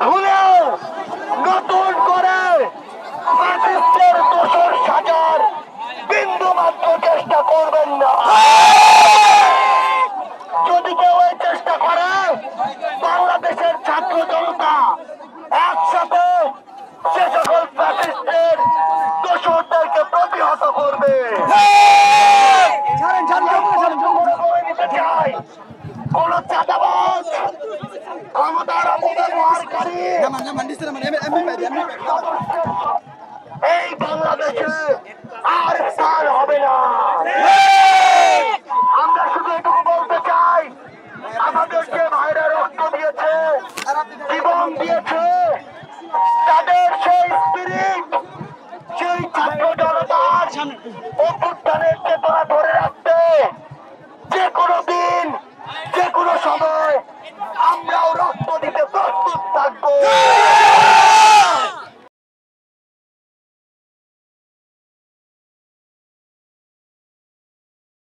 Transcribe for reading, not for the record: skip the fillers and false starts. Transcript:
ভুলেও নতুন করে ফ্যাসিস্টের দোষর সাজার বিন্দু মাত্র চেষ্টা করবেন না। যদি কেউ এই চেষ্টা করে, বাংলাদেশের ছাত্র জনতা একসাথে সে সকল ফ্যাসিস্টের দোষরদেরকে প্রতিহত করবে। নিতে চাই কোন চাঁদাবাজ, ক্ষমতার অপব্যবহারকারী এই বাংলাদেশে আর স্থান হবে না। আমরা শুধু এটুকু বলতে চাই, আমাদের যে ভাইরা রক্ত দিয়েছে, জীবন দিয়েছে, তাদের সেই স্পিরিট, সেই ছাত্র জনতার অভ্যুত্থানের চেতনা ধরে রাখতে যে কোনো দিন, যে কোনো সময় আমরাও রক্ত দিতে প্রস্তুত থাকবো।